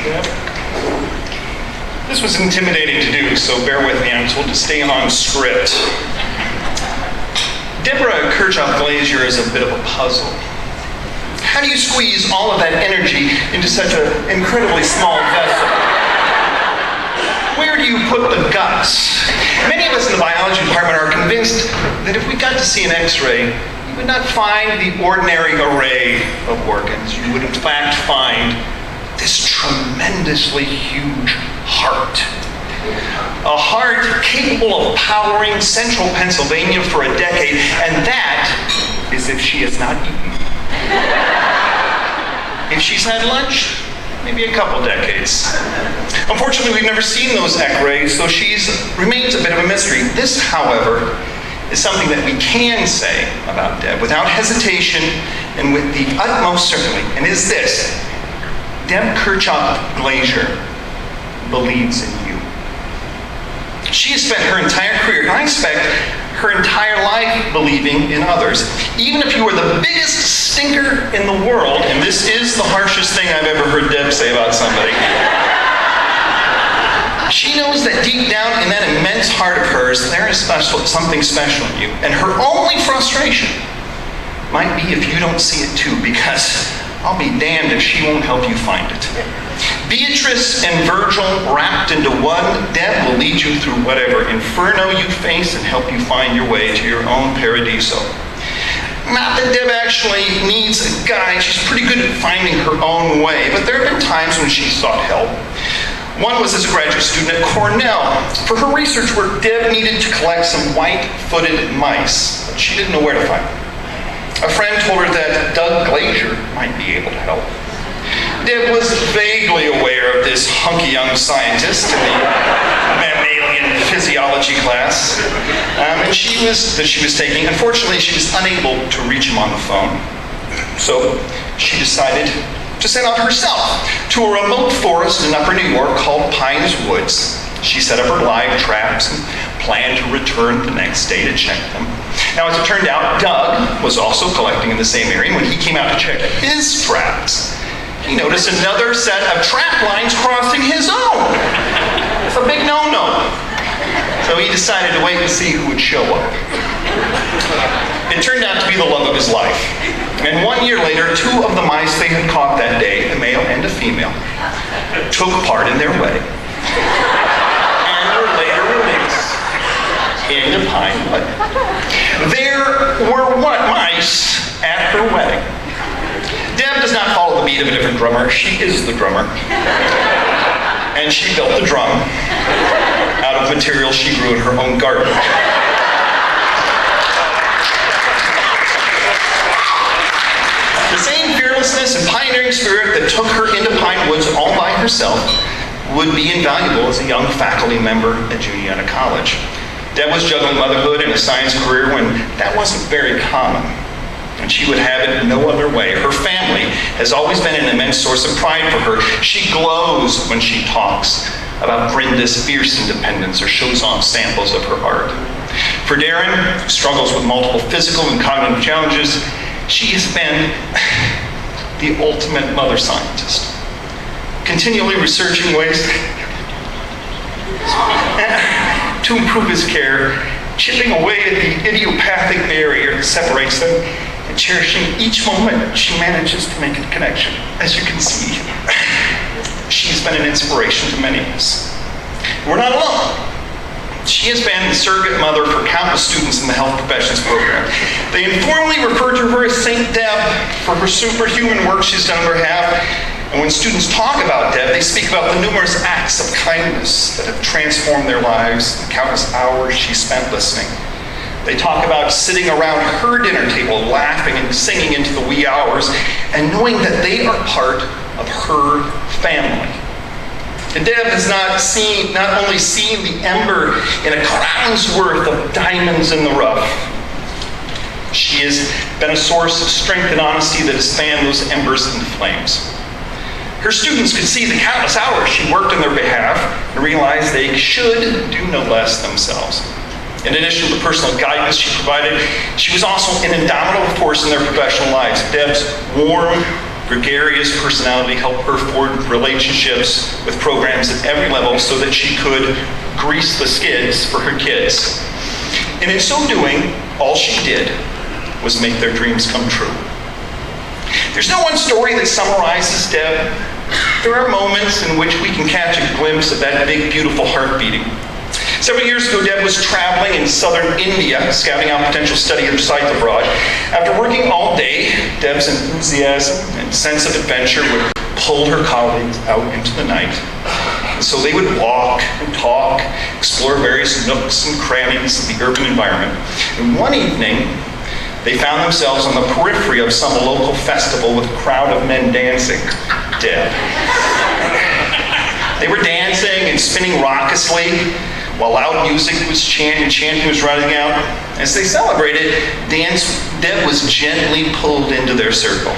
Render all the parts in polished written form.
Deb. This was intimidating to do, so bear with me. I'm told to stay on script. Debra Kirchhof-Glazier is a bit of a puzzle. How do you squeeze all of that energy into such an incredibly small vessel? Where do you put the guts? Many of us in the biology department are convinced that if we got to see an X-ray, you would not find the ordinary array of organs. You would in fact find this tremendously huge heart. A heart capable of powering central Pennsylvania for a decade, and that is if she has not eaten. If she's had lunch, maybe a couple decades. Unfortunately, we've never seen those X-rays, so she remains a bit of a mystery. This, however, is something that we can say about Deb without hesitation and with the utmost certainty, and is this: Deb Kirchhof-Glazier believes in you. She has spent her entire career, and I expect her entire life, believing in others. Even if you are the biggest stinker in the world, and this is the harshest thing I've ever heard Deb say about somebody, she knows that deep down in that immense heart of hers, there is something special in you. And her only frustration might be if you don't see it too, because I'll be damned if she won't help you find it. Beatrice and Virgil wrapped into one, Deb will lead you through whatever inferno you face and help you find your way to your own paradiso. Not that Deb actually needs a guide. She's pretty good at finding her own way, but there have been times when she sought help. One was as a graduate student at Cornell. For her research work, Deb needed to collect some white-footed mice, but she didn't know where to find them. A friend told her that Doug Glazier might be able to help. Deb was vaguely aware of this hunky young scientist in the mammalian physiology class, and she was taking. Unfortunately, she was unable to reach him on the phone. So she decided to set out herself to a remote forest in upper New York called Pines Woods. She set up her live traps and planned to return the next day to check them. Now, as it turned out, Doug was also collecting in the same area. When he came out to check his traps, he noticed another set of trap lines crossing his own. It's a big no-no. So he decided to wait and see who would show up. It turned out to be the love of his life. And 1 year later, two of the mice they had caught that day, a male and a female, took part in their wedding. And were later released into Pinewood. There were what mice at her wedding? Deb does not follow the beat of a different drummer. She is the drummer. And she built the drum out of materials she grew in her own garden. The same fearlessness and pioneering spirit that took her into Pine Woods all by herself would be invaluable as a young faculty member at Juniata College. Deb was juggling motherhood and a science career when that wasn't very common, and she would have it no other way. Her family has always been an immense source of pride for her. She glows when she talks about Brenda's fierce independence or shows off samples of her art. For Darren, who struggles with multiple physical and cognitive challenges, she has been the ultimate mother scientist, continually researching ways to improve his care, chipping away at the idiopathic barrier that separates them, and cherishing each moment she manages to make a connection. As you can see, she's been an inspiration to many of us. We're not alone. She has been the surrogate mother for countless students in the health professions program. They informally refer to her as St. Deb for her superhuman work she's done on their behalf. And when students talk about Deb, they speak about the numerous acts of kindness that have transformed their lives, the countless hours she spent listening. They talk about sitting around her dinner table, laughing and singing into the wee hours, and knowing that they are part of her family. And Deb has not only seen the ember in a crown's worth of diamonds in the rough, she has been a source of strength and honesty that has fanned those embers into flames. Her students could see the countless hours she worked on their behalf and realized they should do no less themselves. In addition to the personal guidance she provided, she was also an indomitable force in their professional lives. Deb's warm, gregarious personality helped her forge relationships with programs at every level so that she could grease the skids for her kids. And in so doing, all she did was make their dreams come true. There's no one story that summarizes Deb. There are moments in which we can catch a glimpse of that big, beautiful heart beating. Several years ago, Deb was traveling in southern India, scouting out potential study sites abroad. After working all day, Deb's enthusiasm and sense of adventure would pull her colleagues out into the night. And so they would walk and talk, explore various nooks and crannies of the urban environment. And one evening, they found themselves on the periphery of some local festival with a crowd of men dancing. Deb. They were dancing and spinning raucously while loud music was chanting was running out. As they celebrated, Deb was gently pulled into their circle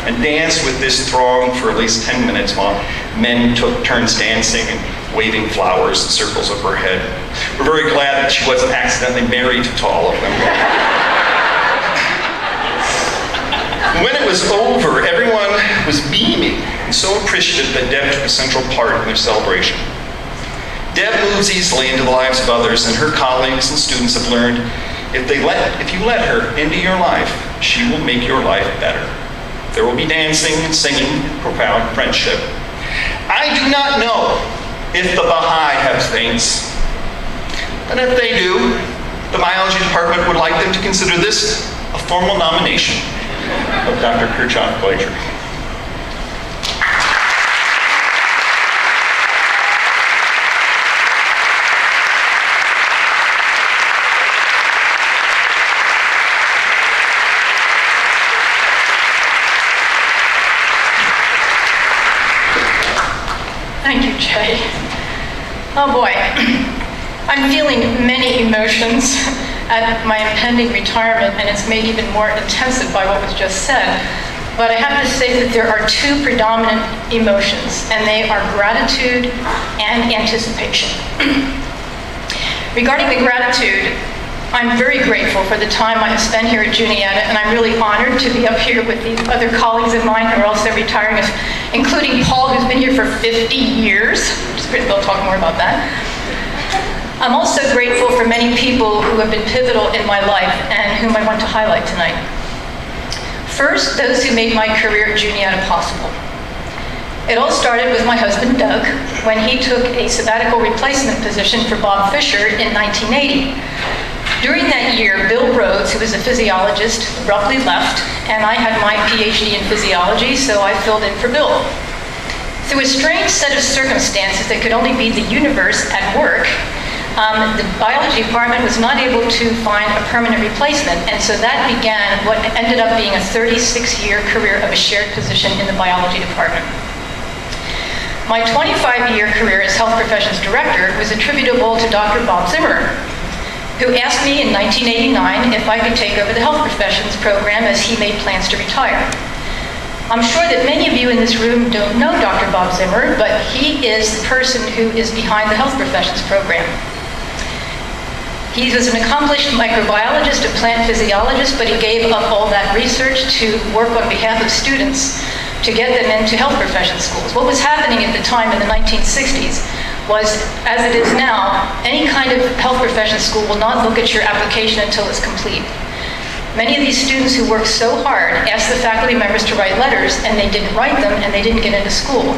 and danced with this throng for at least 10 minutes while men took turns dancing and waving flowers in circles over her head. We're very glad that she wasn't accidentally married to all of them. When it was over, everyone was beaming and so appreciative that Deb took a central part in their celebration. Deb moves easily into the lives of others, and her colleagues and students have learned if you let her into your life, she will make your life better. There will be dancing and singing and profound friendship. I do not know if the Baha'i have saints, but if they do, the biology department would like them to consider this a formal nomination of Dr. Kirchhof-Glazier. Thank you, Jay. Oh boy, I'm feeling many emotions at my impending retirement, and it's made even more intensive by what was just said. But I have to say that there are two predominant emotions, and they are gratitude and anticipation. Regarding the gratitude, I'm very grateful for the time I have spent here at Juniata, and I'm really honored to be up here with these other colleagues of mine who are also retiring, including Paul, who's been here for 50 years. They'll talk more about that. I'm also grateful for many people who have been pivotal in my life and whom I want to highlight tonight. First, those who made my career at Juniata possible. It all started with my husband, Doug, when he took a sabbatical replacement position for Bob Fisher in 1980. During that year, Bill Rhodes, who was a physiologist, abruptly left, and I had my PhD in physiology, so I filled in for Bill. Through a strange set of circumstances that could only be the universe at work, the biology department was not able to find a permanent replacement, and so that began what ended up being a 36-year career of a shared position in the biology department. My 25-year career as health professions director was attributable to Dr. Bob Zimmer, who asked me in 1989 if I could take over the health professions program as he made plans to retire. I'm sure that many of you in this room don't know Dr. Bob Zimmer, but he is the person who is behind the health professions program. He was an accomplished microbiologist and plant physiologist, but he gave up all that research to work on behalf of students to get them into health profession schools. What was happening at the time in the 1960s was, as it is now, any kind of health profession school will not look at your application until it's complete. Many of these students who worked so hard asked the faculty members to write letters, and they didn't write them, and they didn't get into school.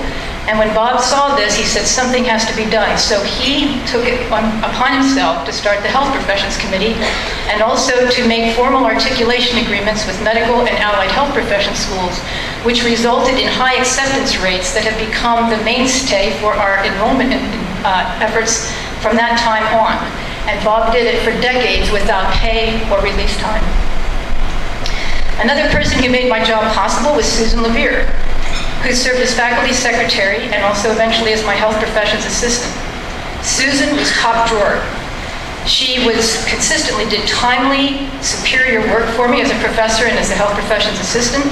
And when Bob saw this, he said something has to be done. So he took it upon himself to start the Health Professions Committee, and also to make formal articulation agreements with medical and allied health profession schools, which resulted in high acceptance rates that have become the mainstay for our enrollment efforts from that time on. And Bob did it for decades without pay or release time. Another person who made my job possible was Susan Levere, who served as faculty secretary and also eventually as my health professions assistant. Susan was top drawer. She consistently did timely, superior work for me as a professor and as a health professions assistant.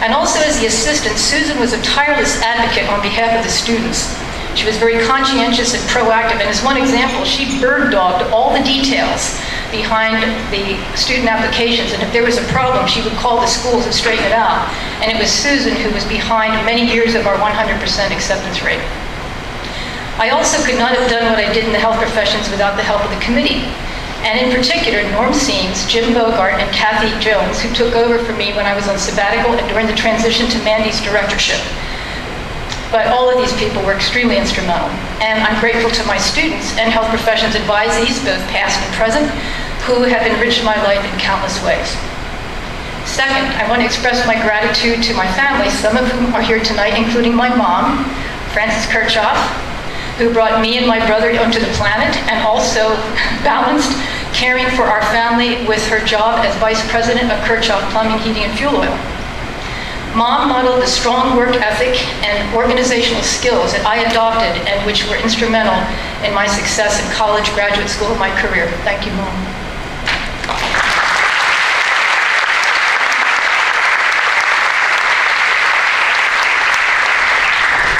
And also as the assistant, Susan was a tireless advocate on behalf of the students. She was very conscientious and proactive, and as one example, she bird-dogged all the details, behind the student applications, and if there was a problem, she would call the schools and straighten it out. And it was Susan who was behind many years of our 100% acceptance rate. I also could not have done what I did in the health professions without the help of the committee. And in particular, Norm Seams, Jim Bogart, and Kathy Jones, who took over for me when I was on sabbatical and during the transition to Mandy's directorship. But all of these people were extremely instrumental. And I'm grateful to my students and health professions advisees, both past and present, who have enriched my life in countless ways. Second, I want to express my gratitude to my family, some of whom are here tonight, including my mom, Frances Kirchhoff, who brought me and my brother onto the planet and also balanced caring for our family with her job as vice president of Kirchhoff Plumbing, Heating, and Fuel Oil. Mom modeled the strong work ethic and organizational skills that I adopted and which were instrumental in my success in college, graduate school, and my career. Thank you, Mom.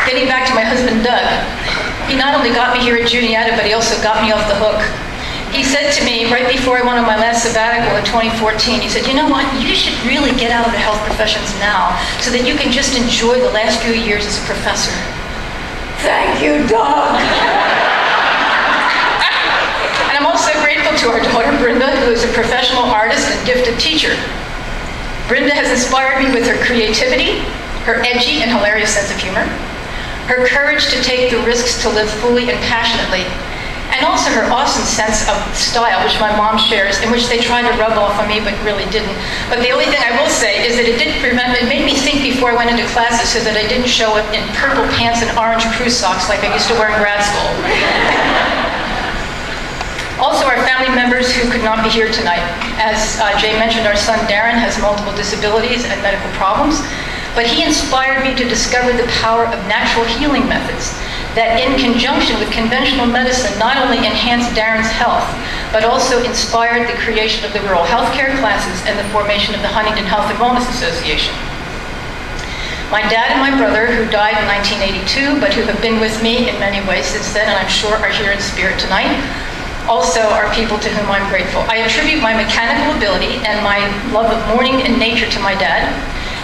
Getting back to my husband, Doug, he not only got me here at Juniata, but he also got me off the hook. He said to me right before I went on my last sabbatical in 2014, he said, you know what, you should really get out of the health professions now so that you can just enjoy the last few years as a professor. Thank you, Doug. And I'm also grateful to our daughter, Brenda, who is a professional artist and gifted teacher. Brenda has inspired me with her creativity, her edgy and hilarious sense of humor, her courage to take the risks to live fully and passionately, and also her awesome sense of style, which my mom shares, and which they tried to rub off on me, but really didn't. But the only thing I will say is that it made me think before I went into classes so that I didn't show up in purple pants and orange crew socks like I used to wear in grad school. Also, our family members who could not be here tonight. As Jay mentioned, our son Darren has multiple disabilities and medical problems, but he inspired me to discover the power of natural healing methods that in conjunction with conventional medicine not only enhanced Darren's health, but also inspired the creation of the rural healthcare classes and the formation of the Huntington Health and Wellness Association. My dad and my brother, who died in 1982, but who have been with me in many ways since then, and I'm sure are here in spirit tonight, also are people to whom I'm grateful. I attribute my mechanical ability and my love of morning and nature to my dad,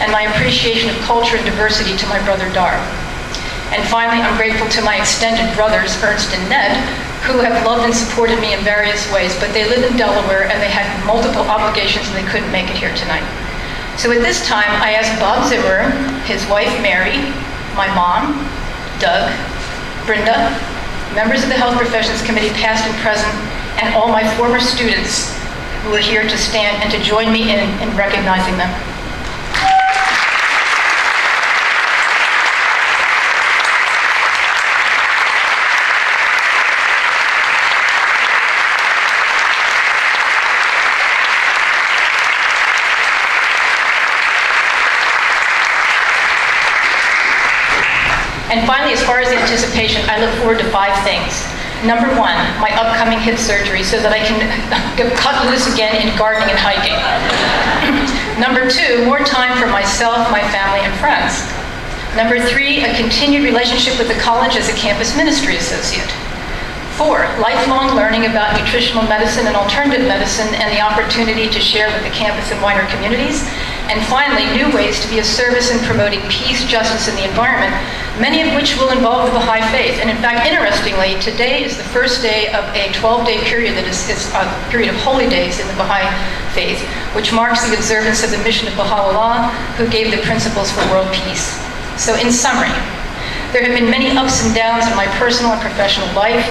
and my appreciation of culture and diversity to my brother Dar. And finally, I'm grateful to my extended brothers, Ernst and Ned, who have loved and supported me in various ways, but they live in Delaware and they had multiple obligations and they couldn't make it here tonight. So at this time, I ask Bob Zimmer, his wife Mary, my mom, Doug, Brenda, members of the Health Professions Committee, past and present, and all my former students who are here to stand and to join me in recognizing them. And finally, as far as anticipation, I look forward to 5 things. Number 1, my upcoming hip surgery so that I can get cut loose again in gardening and hiking. Number 2, more time for myself, my family, and friends. Number 3, a continued relationship with the college as a campus ministry associate. 4, lifelong learning about nutritional medicine and alternative medicine and the opportunity to share with the campus and wider communities. And finally, new ways to be of service in promoting peace, justice, and the environment, many of which will involve the Baha'i faith. And in fact, interestingly, today is the first day of a 12-day period that is a period of holy days in the Baha'i faith, which marks the observance of the mission of Baha'u'llah, who gave the principles for world peace. So in summary, there have been many ups and downs in my personal and professional life,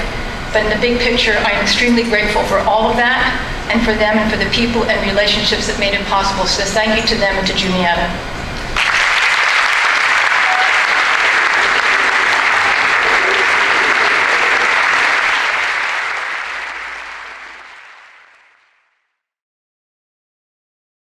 but in the big picture, I am extremely grateful for all of that, and for them and for the people and relationships that made it possible. So thank you to them and to Juniata.